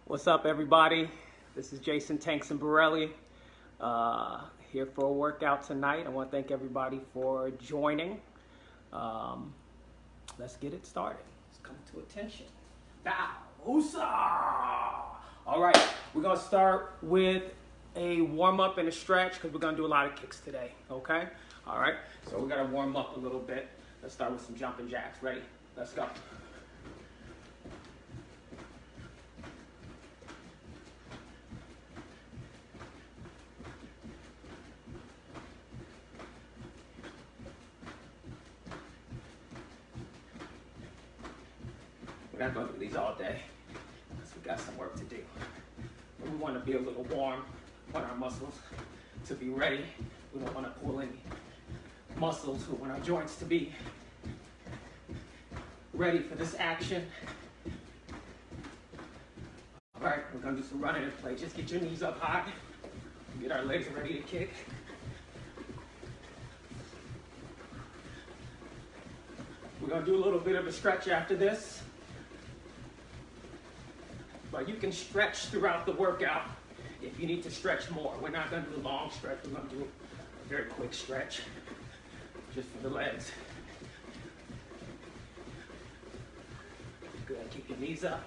What's up, everybody? This is Tankson Bourelly here for a workout tonight. I want to thank everybody for joining. Let's get it started. Let's come to attention. Bow. Usa. All right, we're going to start with a warm-up and a stretch because we're going to do a lot of kicks today, okay? All right, so we're going to warm up a little bit. Let's start with some jumping jacks. Ready? Let's go. We're not going to do these all day because we got some work to do. But we want to be a little warm, want our muscles to be ready. We don't want to pull any muscles. We want our joints to be ready for this action. All right, we're going to do some running in play. Just get your knees up high. Get our legs ready to kick. We're going to do a little bit of a stretch after this. But you can stretch throughout the workout if you need to stretch more. We're not going to do a long stretch. We're going to do a very quick stretch just for the legs. Good. Keep your knees up.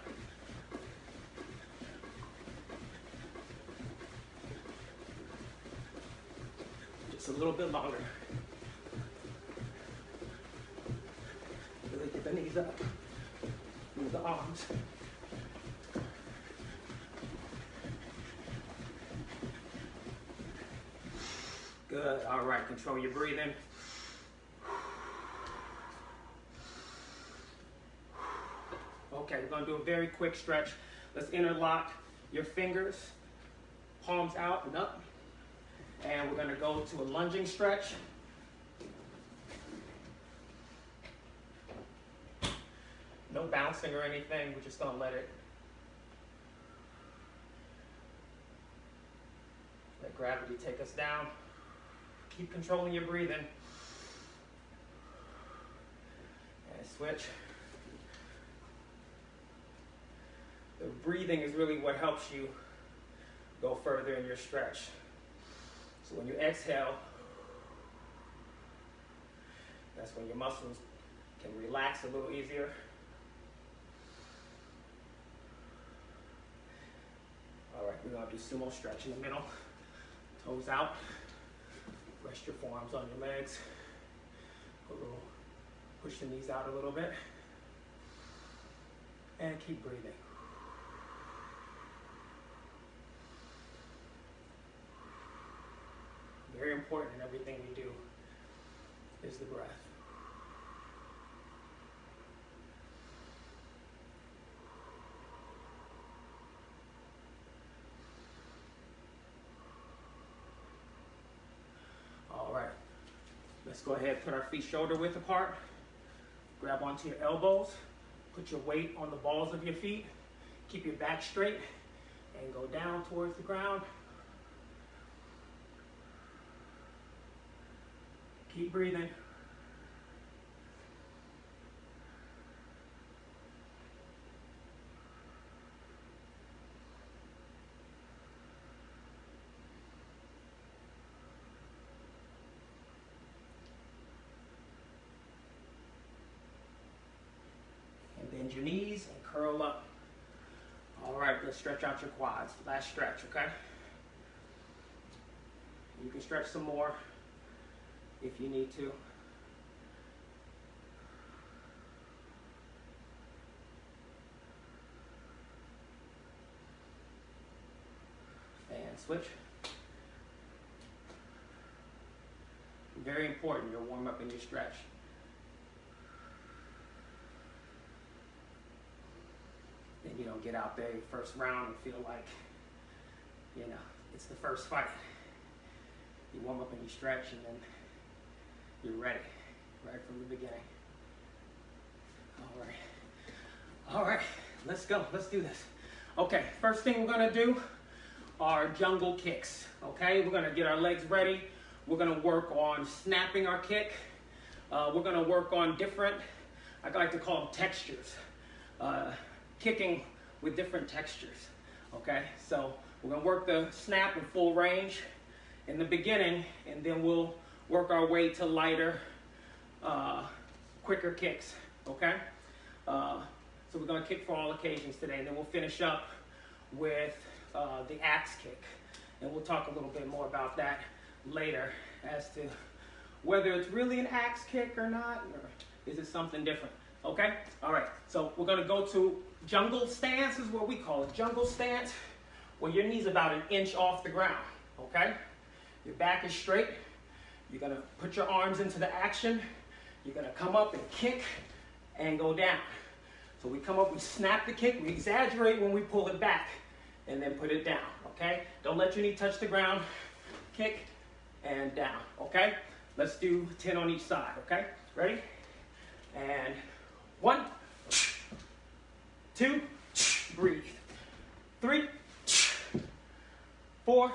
Just a little bit longer. Really get the knees up. Move the arms. Good. All right. Control your breathing. Okay, we're going to do a very quick stretch. Let's interlock your fingers, palms out and up. And we're going to go to a lunging stretch. No bouncing or anything. We're just going to let gravity take us down. Keep controlling your breathing. And switch. The breathing is really what helps you go further in your stretch. So when you exhale, that's when your muscles can relax a little easier. All right, we're going to do sumo stretch in the middle. Toes out. Rest your forearms on your legs. Push the knees out a little bit. And keep breathing. Very important in everything we do is the breath. All right, let's go ahead and put our feet shoulder width apart. Grab onto your elbows. Put your weight on the balls of your feet. Keep your back straight and go down towards the ground. Keep breathing. And bend your knees and curl up. All right, let's stretch out your quads. Last stretch, okay? You can stretch some more if you need to. And switch. Very important, your warm up and your stretch. Then you don't get out there your first round and feel like, you know, it's the first fight. You warm up and you stretch and then you're ready, right from the beginning. All right, let's go, let's do this. Okay, first thing we're gonna do are jungle kicks, okay? We're gonna get our legs ready. We're gonna work on snapping our kick. We're gonna work on different, I like to call them textures. Kicking with different textures. Okay, so we're gonna work the snap in full range in the beginning, and then we'll work our way to lighter, quicker kicks, okay? So we're gonna kick for all occasions today, and then we'll finish up with the axe kick. And we'll talk a little bit more about that later as to whether it's really an axe kick or not, or is it something different, okay? All right, so we're gonna go to jungle stance is what we call it. Jungle stance, where your knee's about an inch off the ground, okay? Your back is straight. You're gonna put your arms into the action. You're gonna come up and kick and go down. So we come up, we snap the kick, we exaggerate when we pull it back, and then put it down, okay? Don't let your knee touch the ground. Kick and down, okay? Let's do 10 on each side, okay? Ready? And 1, 2, breathe. 3, 4,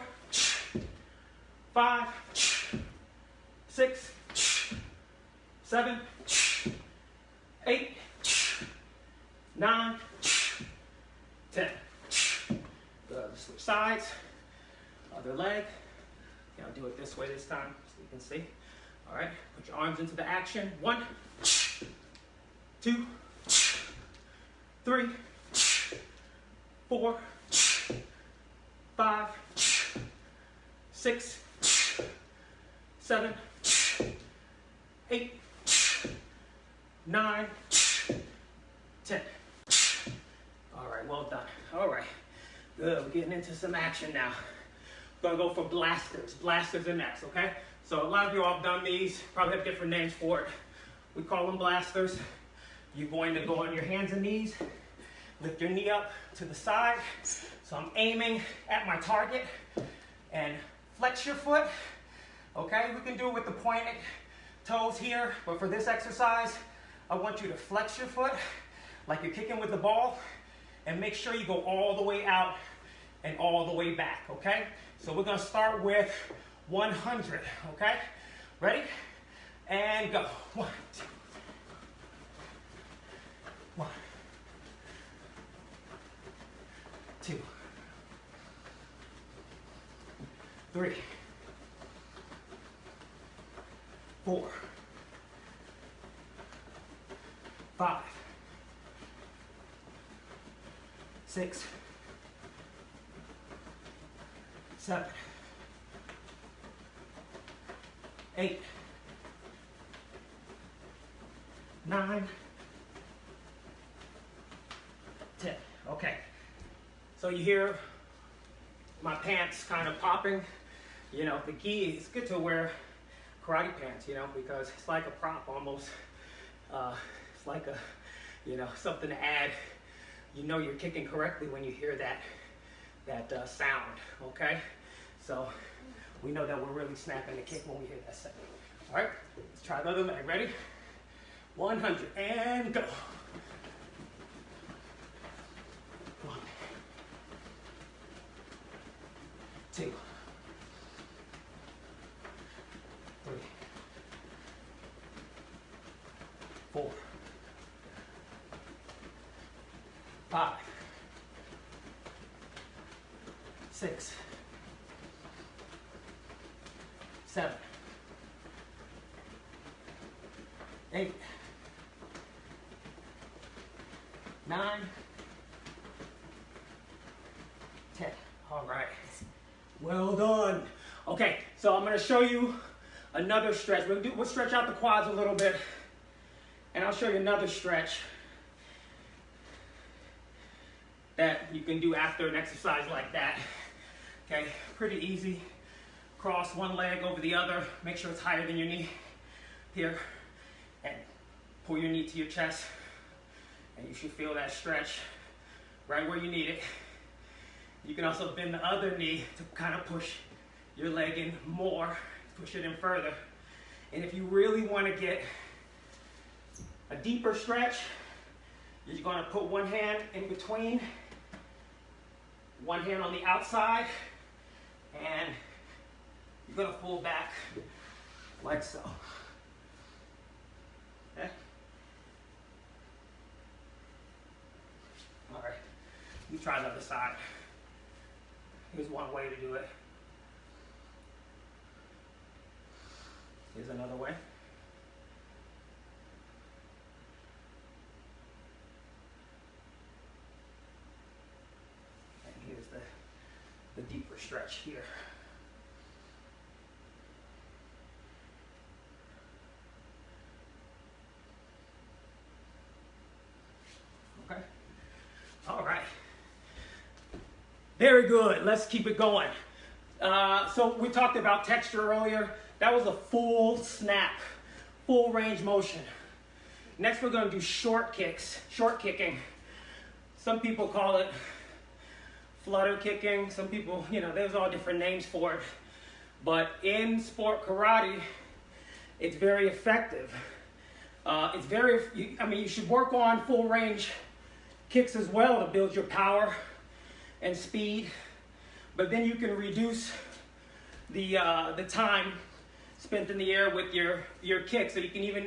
5, 6, 7, 8, 9, 10. Good. Switch sides. Other leg. Now do it this way this time so you can see. All right. Put your arms into the action. 1, 2, 3, 4, 5, 6, 7, 8, 9, 10. All right, well done. All right, good. We're getting into some action now. We're gonna go for blasters. Blasters are next, okay? So a lot of you all have done these, probably have different names for it. We call them blasters. You're going to go on your hands and knees, lift your knee up to the side. So I'm aiming at my target and flex your foot, okay? We can do it with the pointed toes here, but for this exercise, I want you to flex your foot like you're kicking with the ball, and make sure you go all the way out and all the way back, okay? So we're gonna start with 100, okay? Ready? And go. 1, 2, 1, 2, 3, 4, 5, 6, 7, 8, 9, 10. Okay. So you hear my pants kind of popping. You know, the key is good to wear karate pants, you know, because it's like a prop almost. It's like a, you know, something to add. You know you're kicking correctly when you hear that sound, okay? So we know that we're really snapping the kick when we hear that sound. All right, let's try the other leg. Ready? 100 and go. 1, 2, 3, 4, 5, 6, 7, 8, 9, 10. All right. Well done. Okay, so I'm going to show you another stretch. We'll stretch out the quads a little bit, and I'll show you another stretch that you can do after an exercise like that. Okay, pretty easy. Cross one leg over the other. Make sure it's higher than your knee here, and pull your knee to your chest, and you should feel that stretch right where you need it. You can also bend the other knee to kind of push your leg in more, push it in further. And if you really want to get a deeper stretch, you're going to put one hand in between, one hand on the outside, and you're going to pull back like so. Okay? All right, you try the other side. Here's one way to do it. Here's another way. And here's the deeper stretch here. Okay. All right. Very good. Let's keep it going. So we talked about texture earlier. That was a full snap, full range motion. Next, we're going to do short kicks, short kicking. Some people call it flutter kicking. Some people, there's all different names for it. But in sport karate, it's very effective. You should work on full range kicks as well to build your power and speed. But then you can reduce the time spent in the air with your kick, so you can even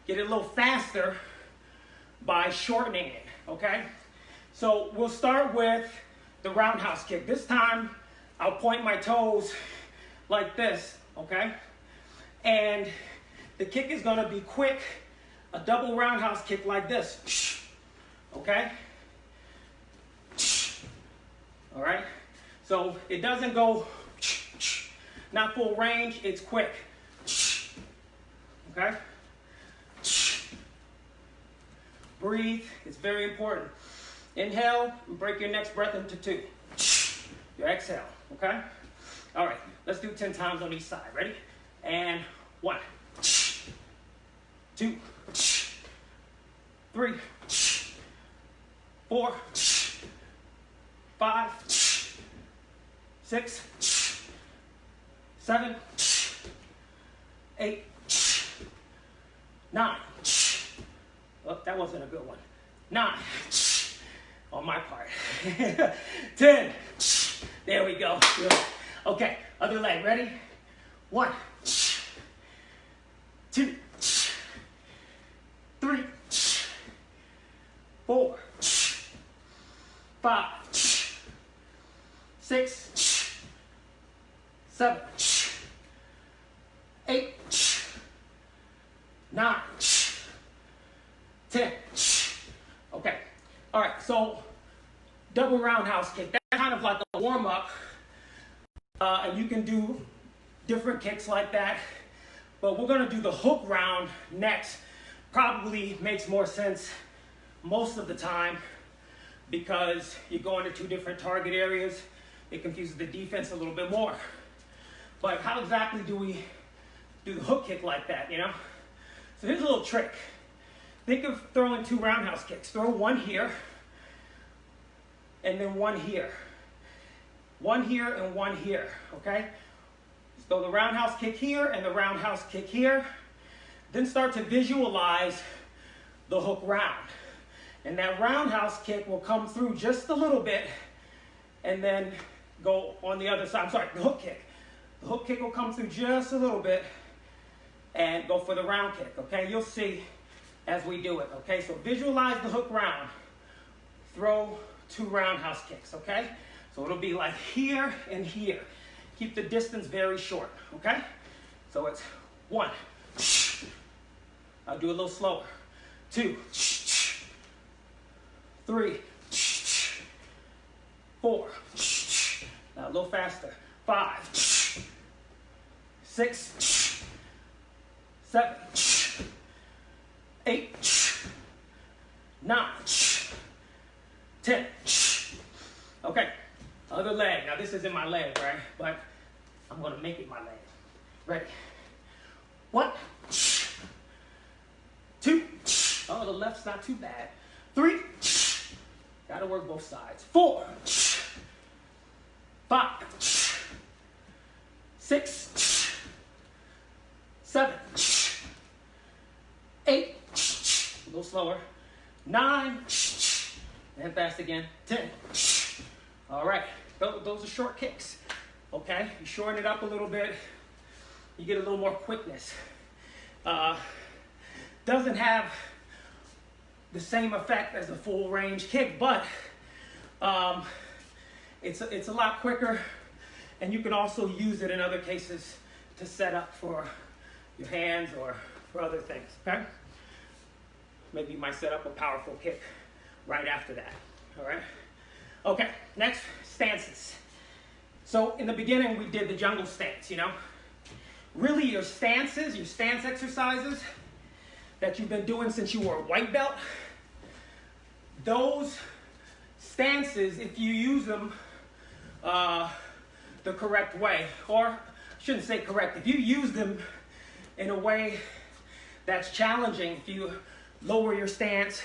get it a little faster by shortening it, okay? So we'll start with the roundhouse kick. This time, I'll point my toes like this, okay? And the kick is gonna be quick, a double roundhouse kick like this, okay? All right? So it doesn't go, not full range, it's quick. Okay? Breathe, it's very important. Inhale, and break your next breath into 2. Your exhale, okay? All right, let's do 10 times on each side. Ready? And 1, 2, 3, 4, 5, 6, 7, 8, 9. Oh, that wasn't a good one. 9 on my part. 10. There we go. Good. Okay, other leg. Ready? 1, 2, 3, 4, 5, 6, 7, 8, 9, 10. Okay. All right. So double roundhouse kick. That's kind of like a warm up. And you can do different kicks like that. But we're going to do the hook round next. Probably makes more sense most of the time because you're going to 2 different target areas. It confuses the defense a little bit more. But how exactly do we do the hook kick like that, So here's a little trick. Think of throwing 2 roundhouse kicks. Throw one here, and then one here. One here and one here, okay? So the roundhouse kick here and the roundhouse kick here. Then start to visualize the hook round. And that roundhouse kick will come through just a little bit and then go on the other side. I'm sorry, the hook kick. The hook kick will come through just a little bit and go for the round kick, okay? You'll see as we do it, okay? So visualize the hook round. Throw 2 roundhouse kicks, okay? So it'll be like here and here. Keep the distance very short, okay? So it's 1. I'll do a little slower. 2. 3. 4. Now a little faster. 5. 6. 7. 8. 9. 10. Okay. Other leg. Now this isn't my leg, right? But I'm going to make it my leg. Ready? 1. 2. Oh, the left's not too bad. 3. Got to work both sides. 4. 5. 6. 7. 8. A little slower. 9. And fast again. 10. All right. Those are short kicks. Okay? You shorten it up a little bit. You get a little more quickness. Doesn't have the same effect as a full range kick, but It's a lot quicker, and you can also use it in other cases to set up for your hands or for other things, okay? Maybe you might set up a powerful kick right after that, all right? Okay, next, stances. So in the beginning, we did the jungle stance, you know? Really, your stances, your stance exercises that you've been doing since you were a white belt, those stances, if you use them the correct way, or I shouldn't say correct, if you use them in a way that's challenging, if you lower your stance,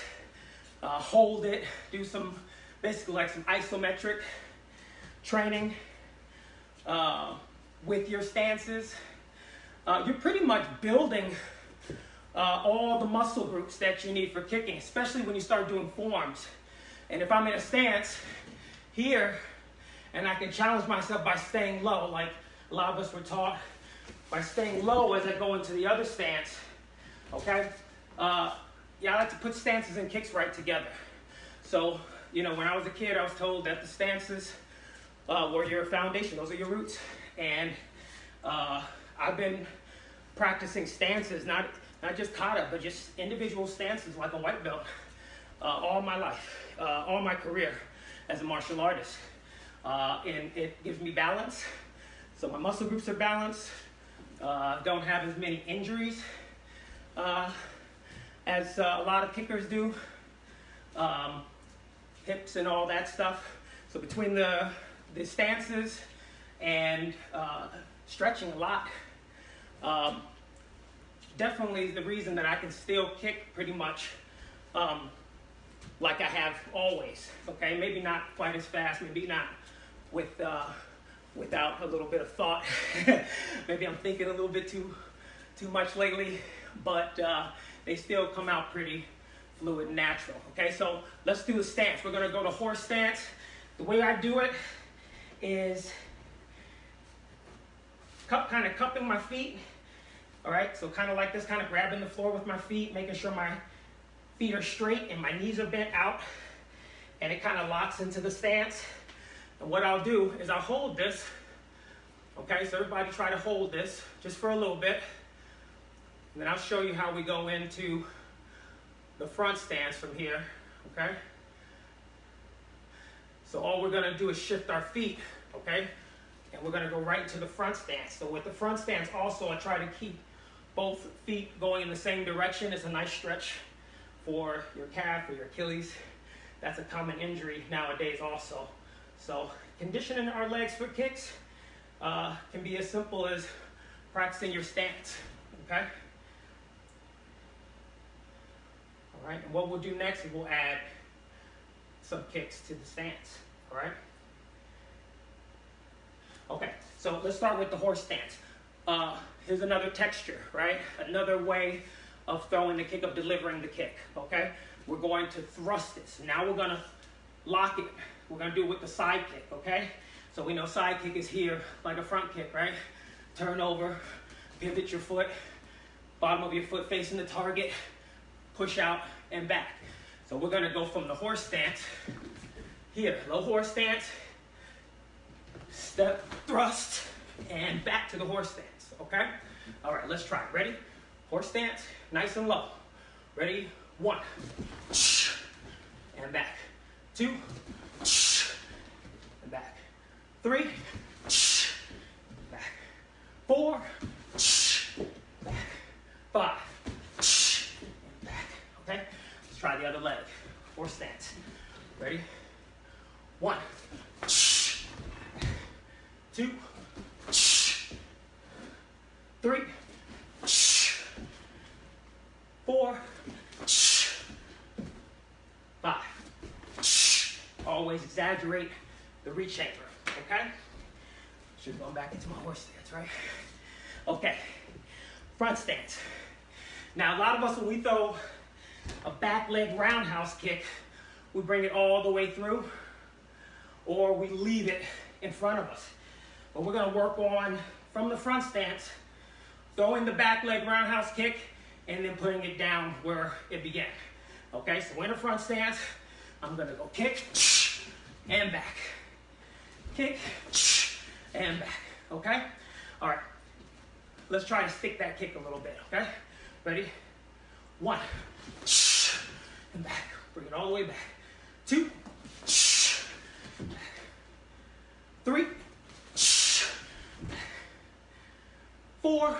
hold it, do some, basically like some isometric training with your stances, you're pretty much building all the muscle groups that you need for kicking, especially when you start doing forms. And if I'm in a stance here, and I can challenge myself by staying low, like a lot of us were taught, by staying low as I go into the other stance, okay? Yeah, I like to put stances and kicks right together. So, you know, when I was a kid, I was told that the stances were your foundation, those are your roots. And I've been practicing stances, not just kata, but just individual stances like a white belt all my life, all my career as a martial artist. And it gives me balance. So my muscle groups are balanced. Don't have as many injuries as a lot of kickers do. Hips and all that stuff. So between the stances and stretching a lot, definitely the reason that I can still kick pretty much like I have always, okay? Maybe not quite as fast, maybe not without a little bit of thought. Maybe I'm thinking a little bit too much lately, but they still come out pretty fluid and natural, okay? So let's do the stance. We're gonna go to horse stance. The way I do it is kind of cupping my feet, all right? So kind of like this, kind of grabbing the floor with my feet, making sure my feet are straight and my knees are bent out, and it kind of locks into the stance. And what I'll do is I'll hold this, okay? So everybody try to hold this just for a little bit, and then I'll show you how we go into the front stance from here, okay? So all we're gonna do is shift our feet, okay? And we're gonna go right into the front stance. So with the front stance also, I try to keep both feet going in the same direction. It's a nice stretch for your calf or your Achilles. That's a common injury nowadays also. So conditioning our legs for kicks can be as simple as practicing your stance, okay? All right, and what we'll do next is we'll add some kicks to the stance, all right? Okay, so let's start with the horse stance. Here's another texture, right? Another way of throwing the kick, of delivering the kick, okay? We're going to thrust it. So now we're gonna lock it. We're gonna do it with the side kick, okay? So we know side kick is here, like a front kick, right? Turn over, pivot your foot, bottom of your foot facing the target, push out and back. So we're gonna go from the horse stance, here, low horse stance, step, thrust, and back to the horse stance, okay? All right, let's try it. Ready? Horse stance, nice and low. Ready? 1, and back. 2, and back. 3, back. 4, back. 5, and back. Okay? Let's try the other leg. Horse stance. Ready? 1, 2, 3, 4, 5. Always exaggerate the reach anchor, okay? Should go back into my horse stance, right? Okay, front stance. Now, a lot of us, when we throw a back leg roundhouse kick, we bring it all the way through, or we leave it in front of us. But we're gonna work on, from the front stance, throwing the back leg roundhouse kick, and then putting it down where it began. Okay, so in the front stance, I'm gonna go kick and back. kick, and back, okay? All right, let's try to stick that kick a little bit, okay? Ready? 1, and back. Bring it all the way back. 2, 3, 4,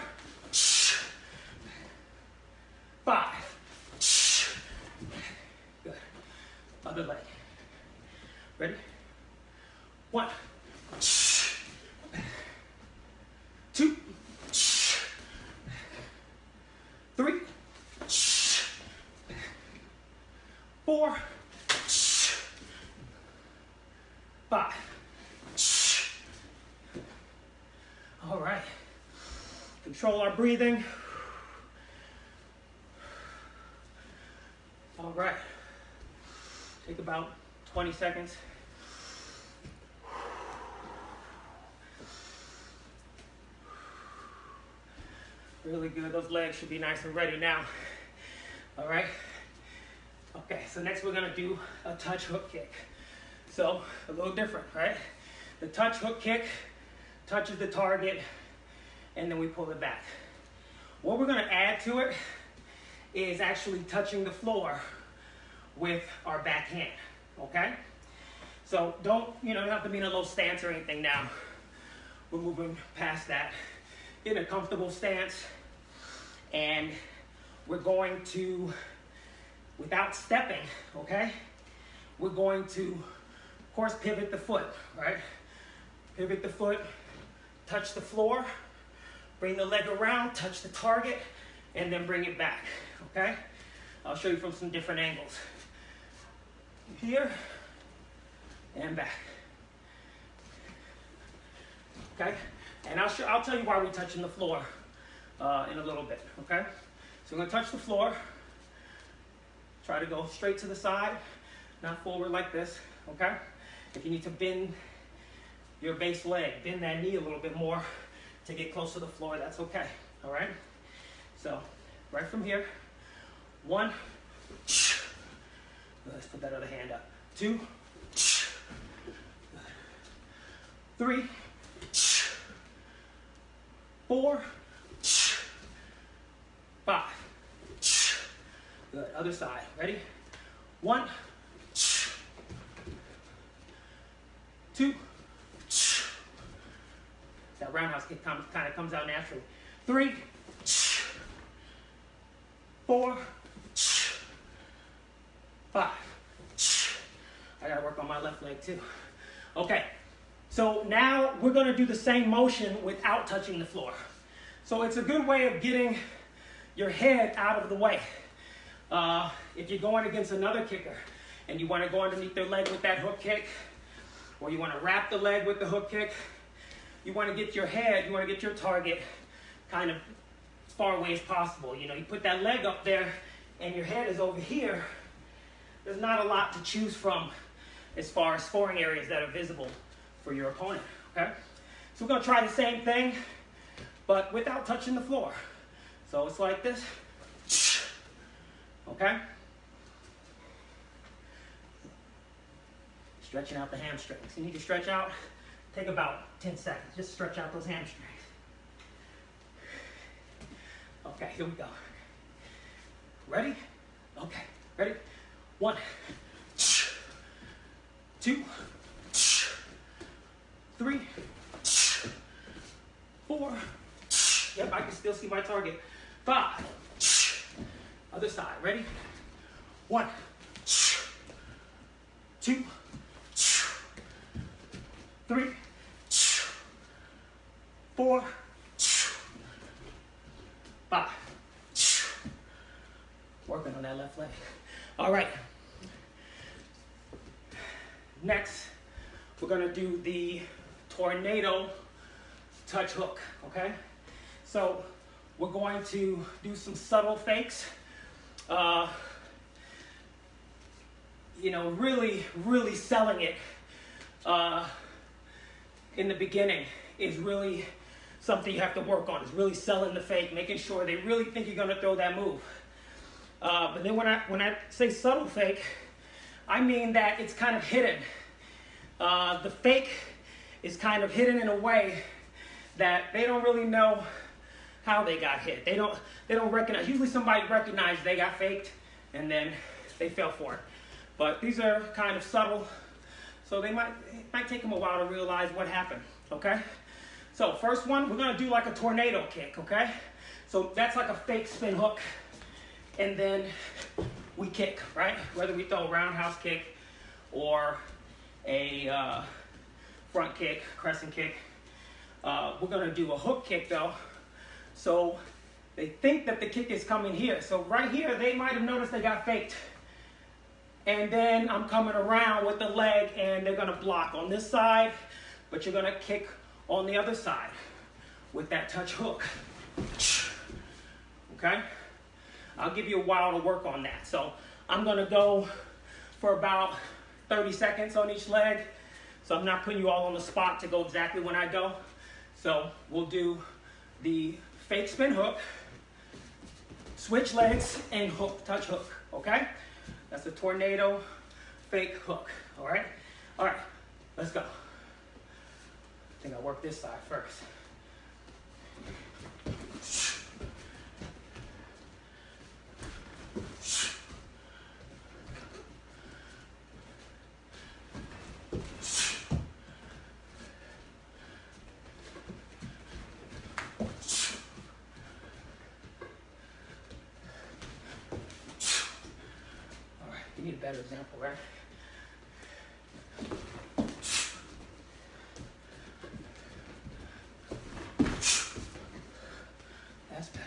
5. Good. Other leg. Ready? 1, 2, 3, 4, 5. All right. Control our breathing. All right. Take about 20 seconds. Really good. Those legs should be nice and ready now. All right. Okay, so next we're gonna do a touch hook kick. So a little different, right? The touch hook kick touches the target, and then we pull it back. What we're gonna add to it is actually touching the floor with our back hand, okay? So don't have to be in a low stance or anything now. We're moving past that. Get in a comfortable stance, and we're going to, without stepping, okay? We're going to, of course, pivot the foot, right? Pivot the foot, touch the floor, bring the leg around, touch the target, and then bring it back, okay? I'll show you from some different angles. Here, and back. Okay? And I'll tell you why we're touching the floor in a little bit, okay? So we're gonna touch the floor. Try to go straight to the side, not forward like this, okay? If you need to bend your base leg, bend that knee a little bit more to get close to the floor, that's okay, all right? So, right from here, 1, let's put that other hand up. 2, 3, 4, 5. Good. Other side. Ready? 1, 2. That roundhouse kick kind of comes out naturally. 3, 4, 5. I gotta work on my left leg too. Okay. So now we're going to do the same motion without touching the floor. So it's a good way of getting your head out of the way. If you're going against another kicker and you want to go underneath their leg with that hook kick, or you want to wrap the leg with the hook kick, you want to get your head, you want to get your target kind of as far away as possible. You put that leg up there and your head is over here. There's not a lot to choose from as far as scoring areas that are visible for your opponent, okay? So we're gonna try the same thing, but without touching the floor. So it's like this, okay? Stretching out the hamstrings. You need to stretch out, take about 10 seconds. Just stretch out those hamstrings. Okay, here we go. Ready? Okay, ready? 1, 2, 3, 4. Yep, I can still see my target. 5. Other side. Ready? 1, 2, 3, 4, 5. Working on that left leg. All right. Next, we're gonna do the tornado touch hook, okay? So we're going to do some subtle fakes. Really selling it in the beginning is really something you have to work on. Is really selling the fake, making sure they really think you're gonna throw that move. But then when I say subtle fake, I mean that it's kind of hidden. The fake is kind of hidden in a way that they don't really know how they got hit. They don't recognize. Usually somebody recognizes they got faked and then they fell for it. But these are kind of subtle, so it might take them a while to realize what happened, okay? So first one, we're gonna do like a tornado kick, okay? So that's like a fake spin hook, and then we kick, right? Whether we throw a roundhouse kick or a front kick, crescent kick. We're gonna do a hook kick though. So they think that the kick is coming here. So right here, they might have noticed they got faked. And then I'm coming around with the leg and they're gonna block on this side, but you're gonna kick on the other side with that touch hook. Okay? I'll give you a while to work on that. So I'm gonna go for about 30 seconds on each leg. So I'm not putting you all on the spot to go exactly when I go. So we'll do the fake spin hook, switch legs, and hook, touch hook, okay? That's a tornado fake hook, all right? All right, let's go. I think I'll work this side first. Need a better example, right? That's better.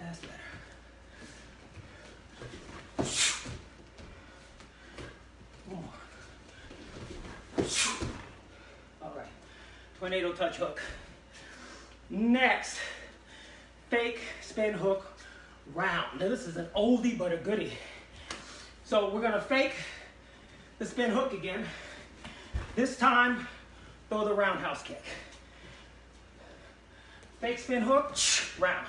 That's better. One more. Tornado touch hook. Next, fake spin hook round. Now this is an oldie but a goodie. So we're gonna fake the spin hook again. This time, throw the roundhouse kick. Fake spin hook, round.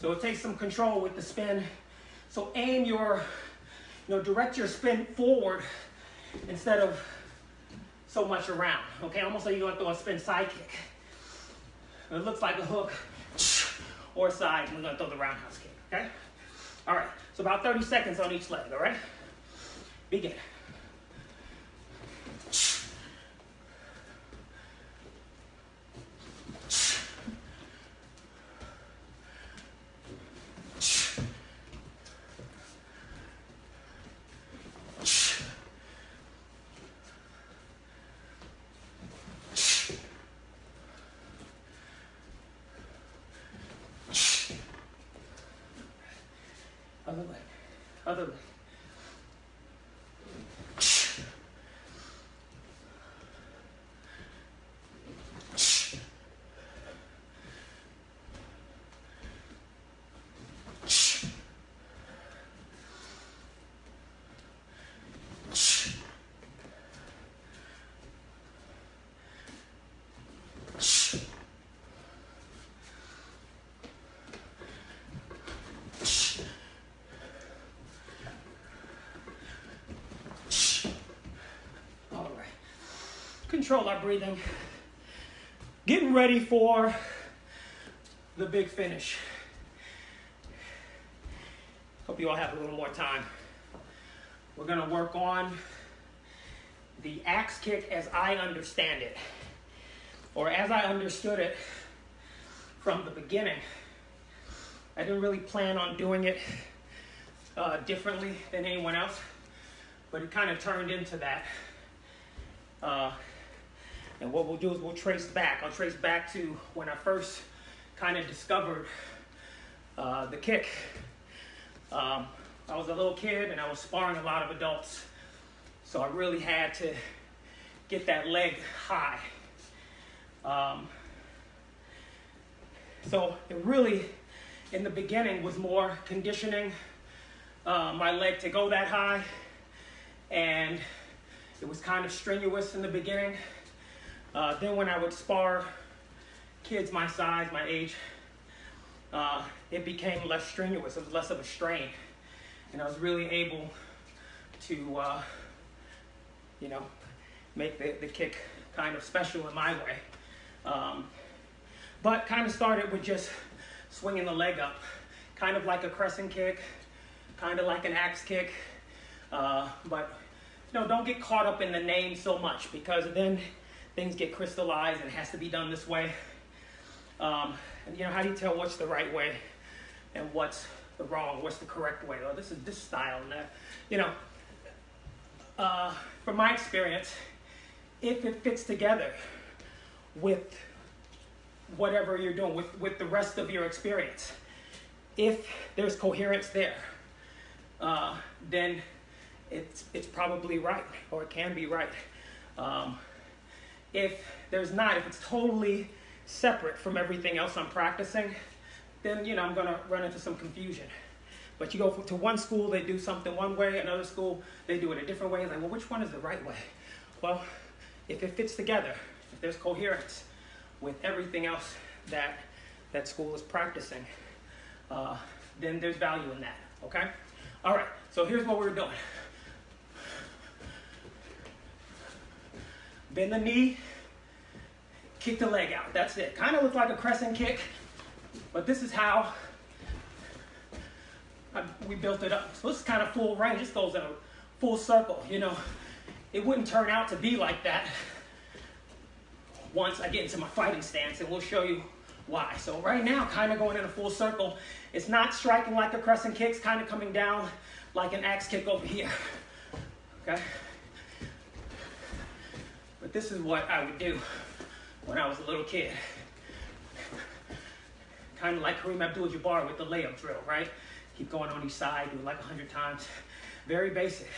So it takes some control with the spin. So aim your, direct your spin forward instead of so much around, okay? Almost like you're gonna throw a spin side kick. It looks like a hook or side, and we're gonna throw the roundhouse kick, okay? All right, so about 30 seconds on each leg, all right? Begin. Other leg, other leg. Control our breathing. Getting ready for the big finish. Hope you all have a little more time. We're gonna work on the axe kick as I understand it, or as I understood it from the beginning. I didn't really plan on doing it differently than anyone else, but it kind of turned into that. And what we'll do is we'll trace back. I'll trace back to when I first kind of discovered the kick. I was a little kid and I was sparring a lot of adults. So I really had to get that leg high. So it really, in the beginning, was more conditioning my leg to go that high. And it was kind of strenuous in the beginning. Then when I would spar kids my size, my age, it became less strenuous. It was less of a strain. And I was really able to, you know, make the kick kind of special in my way. But kind of started with just swinging the leg up, kind of like a crescent kick, kind of like an axe kick. But, you know, don't get caught up in the name so much, because then things get crystallized and it has to be done this way. And, you know, how do you tell what's the right way and what's the wrong, what's the correct way? Oh, this is this style and that. You know, from my experience, if it fits together with whatever you're doing, with the rest of your experience, if there's coherence there, then it's probably right, or it can be right. If there's not, if it's totally separate from everything else I'm practicing, then, you know, I'm going to run into some confusion. But you go to one school, they do something one way, another school, they do it a different way. It's like, well, which one is the right way? Well, if it fits together, if there's coherence with everything else that school is practicing, then there's value in that, okay? All right, so here's what we're doing. Bend the knee, kick the leg out. That's it. Kind of looks like a crescent kick, but this is how we built it up. So this is kind of full range. This goes in a full circle, you know. It wouldn't turn out to be like that once I get into my fighting stance, and we'll show you why. So right now, kind of going in a full circle. It's not striking like a crescent kick. It's kind of coming down like an axe kick over here, okay? But this is what I would do when I was a little kid. Kind of like Kareem Abdul-Jabbar with the layup drill, right? Keep going on each side, do it like 100 times. Very basic.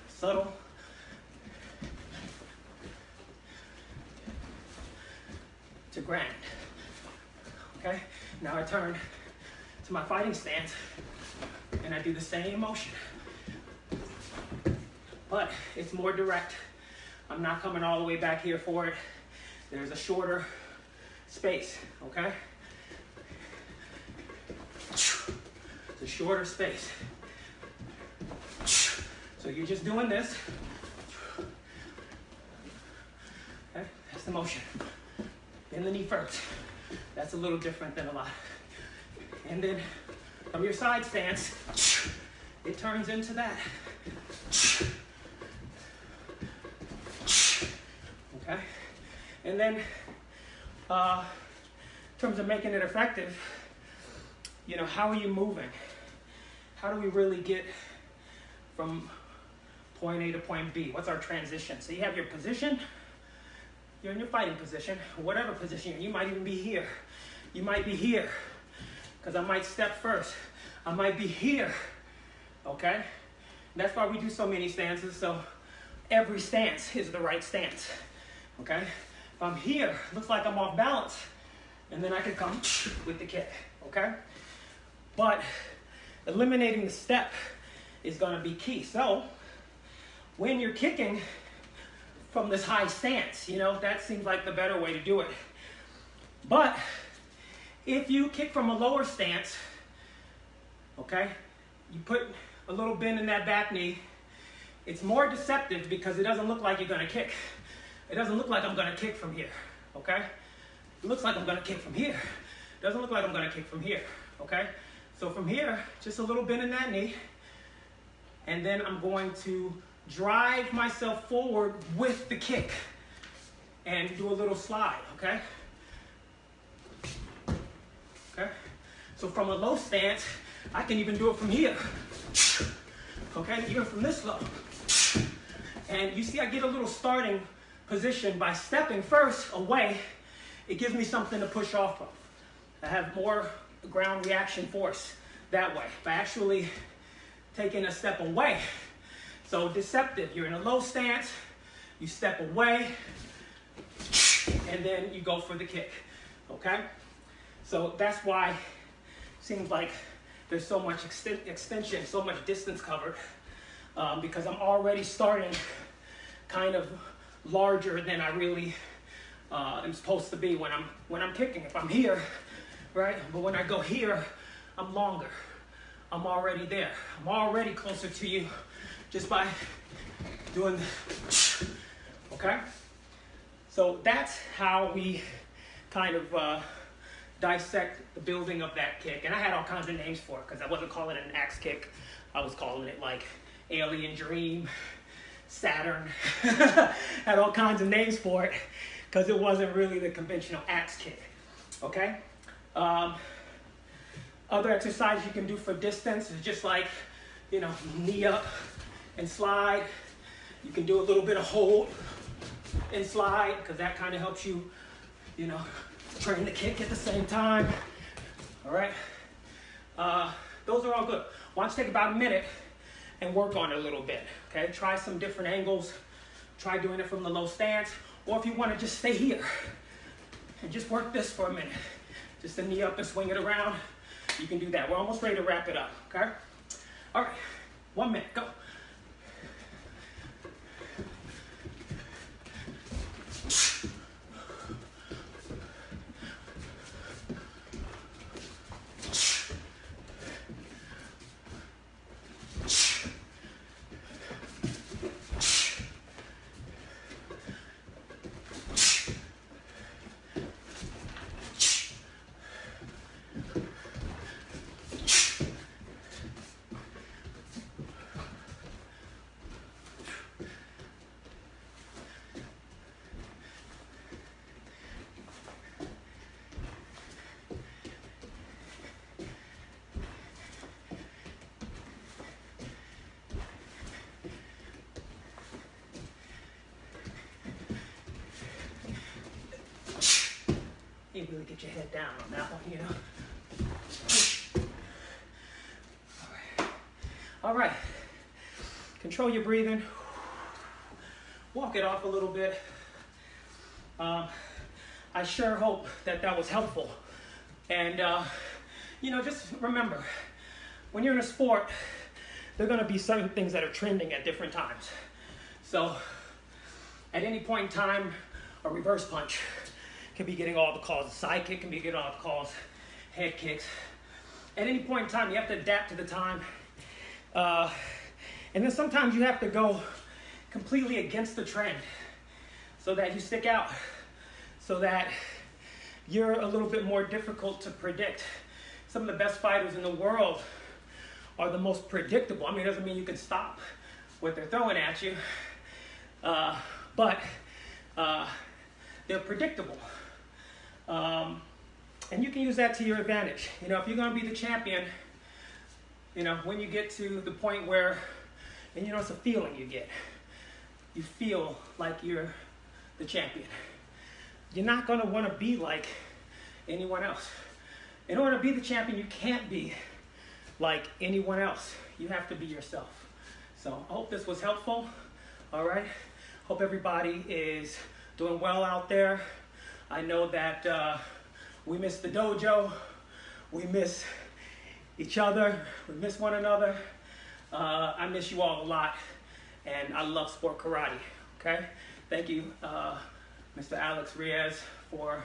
Subtle. To grand. Okay? Now I turn to my fighting stance and I do the same motion. But it's more direct. I'm not coming all the way back here for it. There's a shorter space, okay? It's a shorter space. So you're just doing this. Okay, that's the motion. Bend the knee first. That's a little different than a lot. And then from your side stance, it turns into that. Okay? And then, in terms of making it effective, you know, how are you moving? How do we really get from point A to point B? What's our transition? So you have your position, you're in your fighting position, whatever position you're in. You might even be here. You might be here, because I might step first. I might be here, okay? And that's why we do so many stances, so every stance is the right stance, okay? If I'm here, looks like I'm off balance, and then I can come with the kick, okay? But eliminating the step is gonna be key. So when you're kicking from this high stance, you know, that seems like the better way to do it. But if you kick from a lower stance, okay, you put a little bend in that back knee, it's more deceptive because it doesn't look like you're gonna kick. It doesn't look like I'm gonna kick from here, okay? It looks like I'm gonna kick from here. It doesn't look like I'm gonna kick from here, okay? So from here, just a little bend in that knee, and then I'm going to drive myself forward with the kick and do a little slide, okay? Okay? So from a low stance, I can even do it from here, okay? Even from this low. And you see I get a little starting position by stepping first away. It gives me something to push off of. I have more ground reaction force that way by actually taking a step away. So deceptive, you're in a low stance, you step away, and then you go for the kick, okay? So that's why it seems like there's so much extension, so much distance covered, because I'm already starting kind of larger than I really am supposed to be when I'm kicking. If I'm here, right? But when I go here, I'm longer. I'm already there. I'm already closer to you just by doing this. Okay? So that's how we kind of dissect the building of that kick. And I had all kinds of names for it because I wasn't calling it an axe kick. I was calling it like Alien Dream, Saturn. Had all kinds of names for it because it wasn't really the conventional axe kick. Okay? Other exercises you can do for distance is just like, knee up and slide. You can do a little bit of hold and slide because that kind of helps you, train the kick at the same time. All right? Those are all good. Why don't you take about a minute and work on it a little bit, okay? Try some different angles. Try doing it from the low stance. Or if you want to just stay here and just work this for a minute. Just the knee up and swing it around. You can do that. We're almost ready to wrap it up, okay? All right, 1 minute, go. You really get your head down on that one, All right. Control your breathing. Walk it off a little bit. I sure hope that was helpful. And, just remember, when you're in a sport, there are going to be certain things that are trending at different times. So, at any point in time, a reverse punch can be getting all the calls. A side kick can be getting all the calls. Head kicks. At any point in time, you have to adapt to the time. And then sometimes you have to go completely against the trend so that you stick out, so that you're a little bit more difficult to predict. Some of the best fighters in the world are the most predictable. I mean, it doesn't mean you can stop what they're throwing at you, but they're predictable. And you can use that to your advantage. If you're going to be the champion, when you get to the point where, and it's a feeling you get. You feel like you're the champion. You're not going to want to be like anyone else. In order to be the champion, you can't be like anyone else. You have to be yourself. So I hope this was helpful. All right. Hope everybody is doing well out there. I know that we miss the dojo. We miss each other. We miss one another. I miss you all a lot. And I love sport karate. Okay? Thank you, Mr. Alex Riaz, for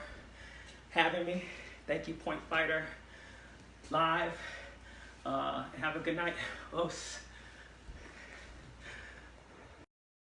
having me. Thank you, Point Fighter Live. Have a good night. Os.